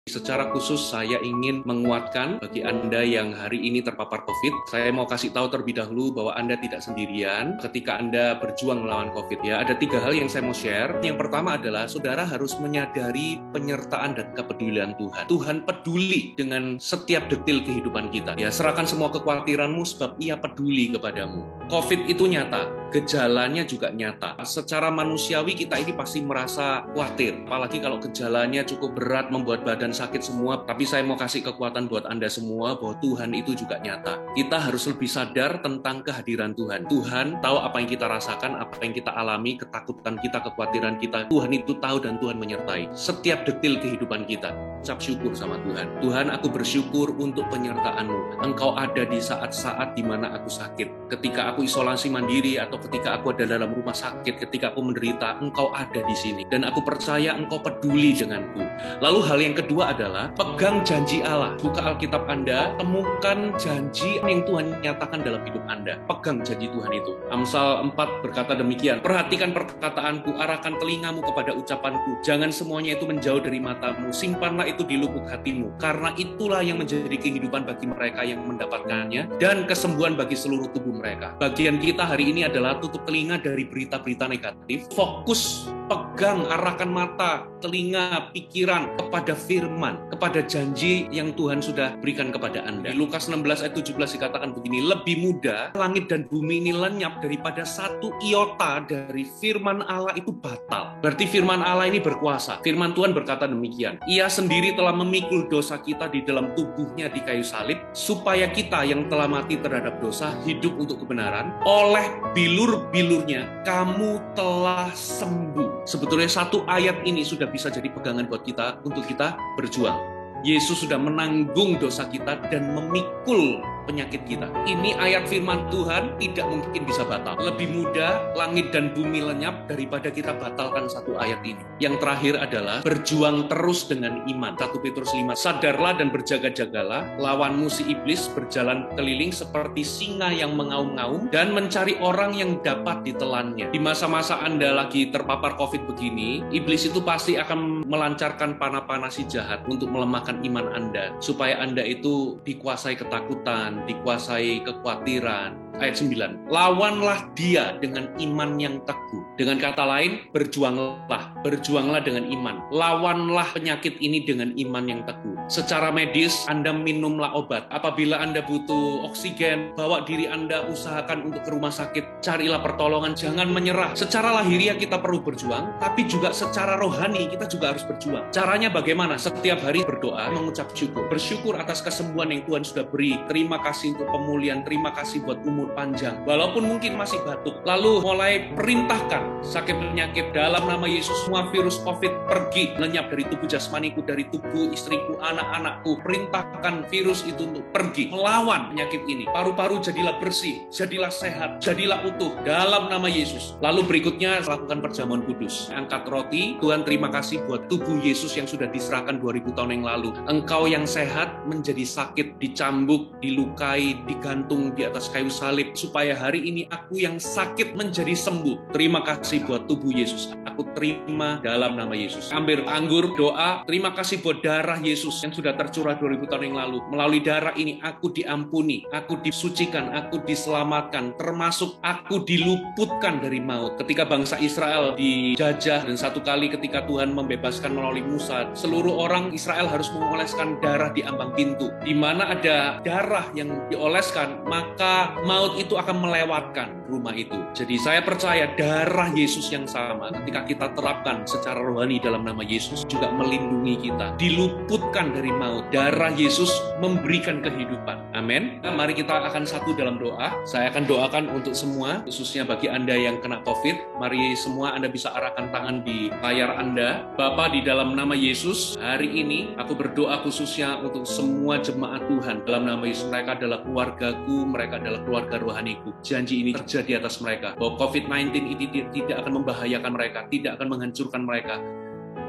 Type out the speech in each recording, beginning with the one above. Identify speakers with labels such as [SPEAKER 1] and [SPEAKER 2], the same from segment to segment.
[SPEAKER 1] Secara khusus saya ingin menguatkan bagi Anda yang hari ini terpapar COVID. Saya mau kasih tahu terlebih dahulu bahwa Anda tidak sendirian ketika Anda berjuang melawan COVID ya. Ada 3 hal yang saya mau share. Yang pertama adalah saudara harus menyadari penyertaan dan kepedulian Tuhan. Tuhan peduli dengan setiap detil kehidupan kita. Ya, serahkan semua kekhawatiranmu sebab Ia peduli kepadamu. COVID itu nyata, gejalanya juga nyata. Secara manusiawi kita ini pasti merasa khawatir, apalagi kalau gejalanya cukup berat membuat badan sakit semua. Tapi saya mau kasih kekuatan buat Anda semua bahwa Tuhan itu juga nyata. Kita harus lebih sadar tentang kehadiran Tuhan. Tuhan tahu apa yang kita rasakan, apa yang kita alami, ketakutan kita, kekhawatiran kita. Tuhan itu tahu dan Tuhan menyertai setiap detil kehidupan kita. Ucap syukur sama Tuhan. Tuhan, aku bersyukur untuk penyertaan-Mu. Engkau ada di saat-saat di mana aku sakit. Ketika aku isolasi mandiri atau ketika aku ada dalam rumah sakit, ketika aku menderita, Engkau ada di sini. Dan aku percaya Engkau peduli denganku. Lalu hal yang kedua adalah pegang janji Allah. Buka Alkitab Anda, temukan janji yang Tuhan nyatakan dalam hidup Anda. Pegang janji Tuhan itu. Amsal 4 berkata demikian, perhatikan perkataanku, arahkan telingamu kepada ucapanku. Jangan semuanya itu menjauh dari matamu, simpanlah itu di lubuk hatimu. Karena itulah yang menjadi kehidupan bagi mereka yang mendapatkannya dan kesembuhan bagi seluruh tubuh mereka. Bagian kita hari ini adalah tutup telinga dari berita-berita negatif, fokus, pegang, arahkan mata, telinga, pikiran kepada firman, kepada janji yang Tuhan sudah berikan kepada Anda. Di Lukas 16 ayat 17 dikatakan begini, lebih mudah langit dan bumi ini lenyap daripada satu iota dari firman Allah itu batal. Berarti firman Allah ini berkuasa. Firman Tuhan berkata demikian, Ia sendiri telah memikul dosa kita di dalam tubuhnya di kayu salib, supaya kita yang telah mati terhadap dosa hidup untuk kebenaran. Oleh bilur-bilurnya kamu telah sembuh. Sebetulnya satu ayat ini sudah bisa jadi pegangan buat kita untuk kita berjuang. Yesus sudah menanggung dosa kita dan memikul penyakit kita. Ini ayat firman Tuhan tidak mungkin bisa batal. Lebih mudah langit dan bumi lenyap daripada kita batalkan satu ayat ini. Yang terakhir adalah berjuang terus dengan iman. 1 Petrus 5, sadarlah dan berjaga-jagalah, lawanmu si iblis berjalan keliling seperti singa yang mengaum-ngaum dan mencari orang yang dapat ditelannya. Di masa-masa Anda lagi terpapar COVID begini, iblis itu pasti akan melancarkan panah-panah si jahat untuk melemahkan iman Anda, supaya Anda itu dikuasai ketakutan, dikuasai kekhawatiran. Ayat 9, lawanlah dia dengan iman yang teguh. Dengan kata lain, berjuanglah dengan iman. Lawanlah penyakit ini dengan iman yang teguh. Secara medis, Anda minumlah obat. Apabila Anda butuh oksigen, bawa diri Anda, usahakan untuk ke rumah sakit, carilah pertolongan, jangan menyerah. Secara lahiriah kita perlu berjuang, tapi juga secara rohani kita juga harus berjuang. Caranya bagaimana? Setiap hari berdoa, mengucap syukur. Bersyukur atas kesembuhan yang Tuhan sudah beri. Terima kasih untuk pemulihan, terima kasih buat umur panjang. Walaupun mungkin masih batuk. Lalu mulai perintahkan sakit penyakit dalam nama Yesus, semua virus COVID pergi, lenyap dari tubuh jasmaniku, dari tubuh istriku, anak-anakku. Perintahkan virus itu untuk pergi, melawan penyakit ini. Paru-paru jadilah bersih, jadilah sehat, jadilah utuh dalam nama Yesus. Lalu berikutnya lakukan perjamuan kudus. Angkat roti, Tuhan terima kasih buat tubuh Yesus yang sudah diserahkan 2000 tahun yang lalu. Engkau yang sehat menjadi sakit, dicambuk, dilukai, digantung di atas kayu salib, supaya hari ini aku yang sakit menjadi sembuh. Terima kasih buat tubuh Yesus. Aku terima dalam nama Yesus. Ambil anggur, doa. Terima kasih buat darah Yesus yang sudah tercurah 2000 tahun yang lalu. Melalui darah ini aku diampuni, aku disucikan, aku diselamatkan, termasuk aku diluputkan dari maut. Ketika bangsa Israel dijajah dan satu kali ketika Tuhan membebaskan melalui Musa, seluruh orang Israel harus mengoleskan darah di ambang pintu. Di mana ada darah yang dioleskan, maka maut itu akan melewatkan rumah itu. Jadi saya percaya darah Yesus yang sama ketika kita terapkan secara rohani dalam nama Yesus juga melindungi kita, diluputkan dari maut. Darah Yesus memberikan kehidupan. Amin. Nah, mari kita akan satu dalam doa. Saya akan doakan untuk semua, khususnya bagi Anda yang kena COVID. Mari semua Anda bisa arahkan tangan di layar Anda. Bapa, di dalam nama Yesus, hari ini aku berdoa khususnya untuk semua jemaat Tuhan. Dalam nama Yesus, mereka adalah keluargaku, mereka adalah keluarga rohaniku. Janji ini terjadi atas mereka, bahwa COVID-19 ini tidak akan membahayakan mereka, tidak akan menghancurkan mereka.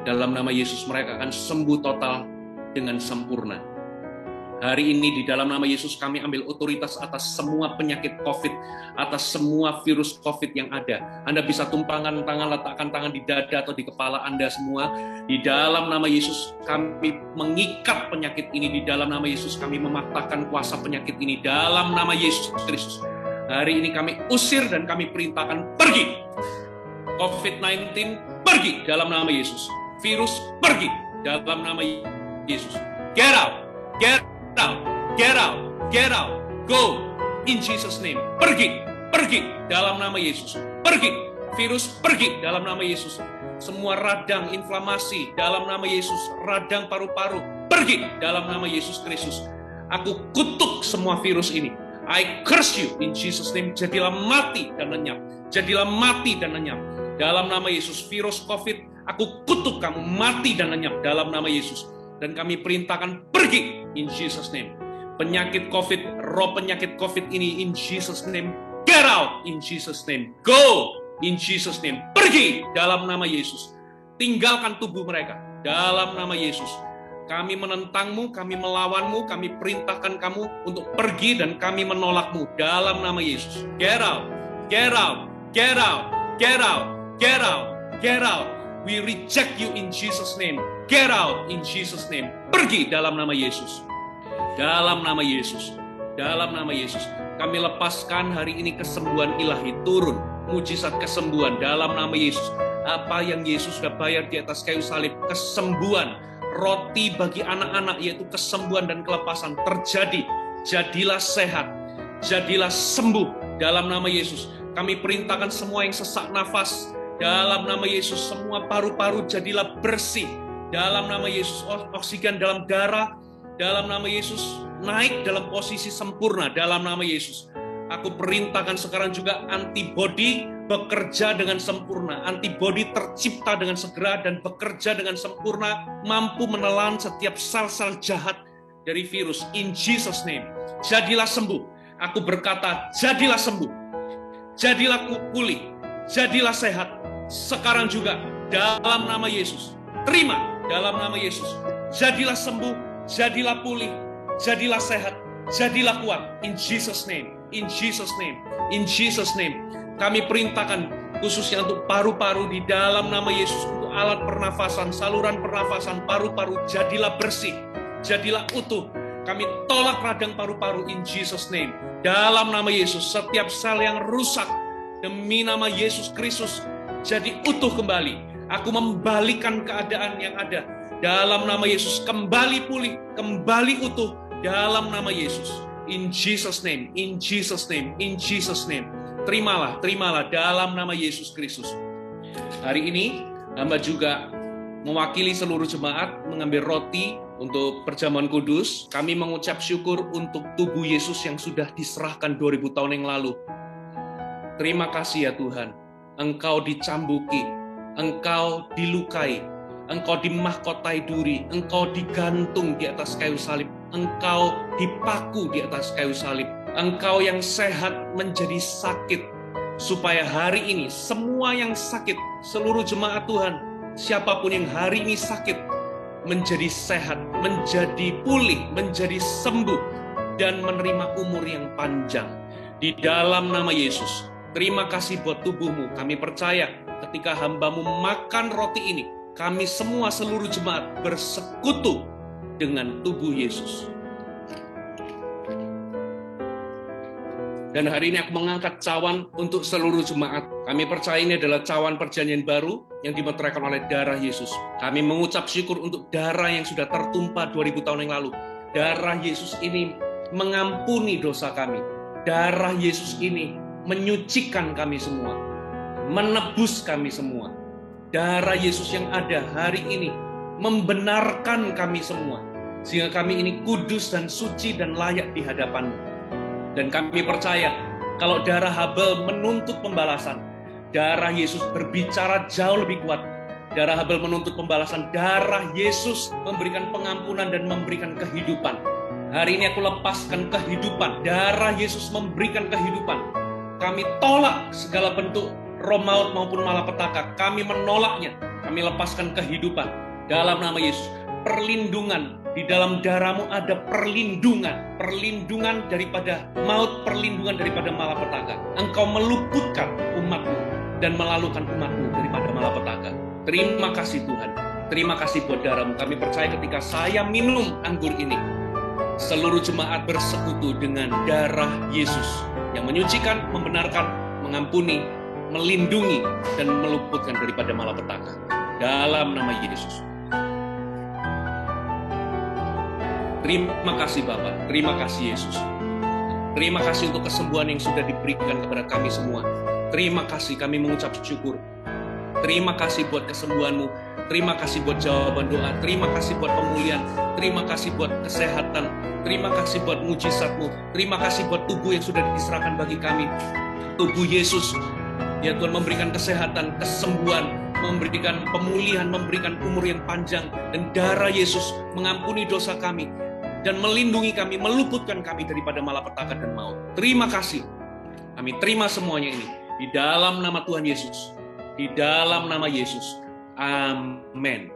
[SPEAKER 1] Dalam nama Yesus mereka akan sembuh total dengan sempurna. Hari ini di dalam nama Yesus kami ambil otoritas atas semua penyakit COVID, atas semua virus COVID yang ada. Anda bisa tumpangkan tangan, letakkan tangan di dada atau di kepala Anda semua. Di dalam nama Yesus kami mengikat penyakit ini. Di dalam nama Yesus kami mematahkan kuasa penyakit ini. Dalam nama Yesus Kristus. Hari ini kami usir dan kami perintahkan pergi. COVID-19 pergi dalam nama Yesus. Virus pergi dalam nama Yesus. Get out, get out, get out, get out, go in Jesus name. Pergi, pergi dalam nama Yesus. Pergi, virus pergi dalam nama Yesus. Semua radang inflamasi dalam nama Yesus, radang paru-paru pergi dalam nama Yesus Kristus. Aku kutuk semua virus ini. I curse you in Jesus name. Jadilah mati dan lenyap. Jadilah mati dan lenyap. Dalam nama Yesus, virus COVID, aku kutuk kamu mati dan lenyap dalam nama Yesus. Dan kami perintahkan pergi in Jesus name. Penyakit COVID, roh penyakit COVID ini in Jesus name. Get out in Jesus name. Go in Jesus name. Pergi dalam nama Yesus. Tinggalkan tubuh mereka dalam nama Yesus. Kami menentangmu, kami melawanmu, kami perintahkan kamu untuk pergi dan kami menolakmu dalam nama Yesus. Get out, get out, get out, get out, get out, get out. We reject you in Jesus name. Get out in Jesus name. Pergi dalam nama Yesus. Dalam nama Yesus. Dalam nama Yesus. Kami lepaskan hari ini kesembuhan ilahi turun. Mujizat kesembuhan dalam nama Yesus. Apa yang Yesus sudah bayar di atas kayu salib. Kesembuhan. Roti bagi anak-anak yaitu kesembuhan dan kelepasan terjadi. Jadilah sehat. Jadilah sembuh dalam nama Yesus. Kami perintahkan semua yang sesak nafas. Dalam nama Yesus, semua paru-paru jadilah bersih. Dalam nama Yesus, oksigen dalam darah. Dalam nama Yesus, naik dalam posisi sempurna. Dalam nama Yesus. Aku perintahkan sekarang juga antibodi bekerja dengan sempurna. Antibodi tercipta dengan segera dan bekerja dengan sempurna. Mampu menelan setiap sel-sel jahat dari virus. In Jesus name. Jadilah sembuh. Aku berkata, jadilah sembuh. Jadilah pulih. Jadilah sehat. Sekarang juga dalam nama Yesus. Terima dalam nama Yesus. Jadilah sembuh, jadilah pulih, jadilah sehat, jadilah kuat. In Jesus name, in Jesus name, in Jesus name. Kami perintahkan khususnya untuk paru-paru di dalam nama Yesus. Untuk alat pernafasan, saluran pernafasan, paru-paru jadilah bersih, jadilah utuh. Kami tolak radang paru-paru in Jesus name. Dalam nama Yesus, setiap sel yang rusak demi nama Yesus Kristus jadi utuh kembali. Aku membalikan keadaan yang ada. Dalam nama Yesus, kembali pulih, kembali utuh. Dalam nama Yesus. In Jesus name, in Jesus name, in Jesus name. Terimalah, terimalah dalam nama Yesus Kristus. Hari ini, hamba juga mewakili seluruh jemaat mengambil roti untuk perjamuan kudus. Kami mengucap syukur untuk tubuh Yesus yang sudah diserahkan 2000 tahun yang lalu. Terima kasih ya Tuhan. Engkau dicambuki, engkau dilukai, engkau dimahkotai duri, engkau digantung di atas kayu salib, engkau dipaku di atas kayu salib, engkau yang sehat menjadi sakit, supaya hari ini semua yang sakit, seluruh jemaat Tuhan, siapapun yang hari ini sakit, menjadi sehat, menjadi pulih, menjadi sembuh, dan menerima umur yang panjang. Di dalam nama Yesus. Terima kasih buat tubuhmu. Kami percaya ketika hamba-Mu makan roti ini, kami semua seluruh jemaat bersekutu dengan tubuh Yesus. Dan hari ini aku mengangkat cawan untuk seluruh jemaat. Kami percaya ini adalah cawan perjanjian baru yang dimeteraikan oleh darah Yesus. Kami mengucap syukur untuk darah yang sudah tertumpah 2000 tahun yang lalu. Darah Yesus ini mengampuni dosa kami. Darah Yesus ini menyucikan kami semua, menebus kami semua. Darah Yesus yang ada hari ini membenarkan kami semua, sehingga kami ini kudus dan suci dan layak di hadapan-Mu. Dan kami percaya, kalau darah Habel menuntut pembalasan, darah Yesus berbicara jauh lebih kuat. Darah Habel menuntut pembalasan, darah Yesus memberikan pengampunan dan memberikan kehidupan. Hari ini aku lepaskan kehidupan, darah Yesus memberikan kehidupan. Kami tolak segala bentuk roh maut maupun malapetaka. Kami menolaknya. Kami lepaskan kehidupan. Dalam nama Yesus. perlindungan. Di dalam darah-Mu ada perlindungan. Perlindungan daripada maut, perlindungan daripada malapetaka. Engkau meluputkan umat-Mu dan melalukan umat-Mu daripada malapetaka. Terima kasih Tuhan. Terima kasih buat darah-Mu. Kami percaya ketika saya minum anggur ini, seluruh jemaat bersekutu dengan darah Yesus yang menyucikan, membenarkan, mengampuni, melindungi, dan meluputkan daripada malapetaka. Dalam nama Yesus. Terima kasih Bapa, terima kasih Yesus. Terima kasih untuk kesembuhan yang sudah diberikan kepada kami semua. Terima kasih, kami mengucap syukur. Terima kasih buat kesembuhan-Mu. Terima kasih buat jawaban doa. Terima kasih buat pemulihan. Terima kasih buat kesehatan. Terima kasih buat mujizat-Mu. Terima kasih buat tubuh yang sudah diserahkan bagi kami. Tubuh Yesus. Ya Tuhan, memberikan kesehatan, kesembuhan, memberikan pemulihan, memberikan umur yang panjang. Dan darah Yesus mengampuni dosa kami dan melindungi kami, meluputkan kami daripada malapetaka dan maut. Terima kasih. Kami terima semuanya ini di dalam nama Tuhan Yesus. Di dalam nama Yesus. Amin.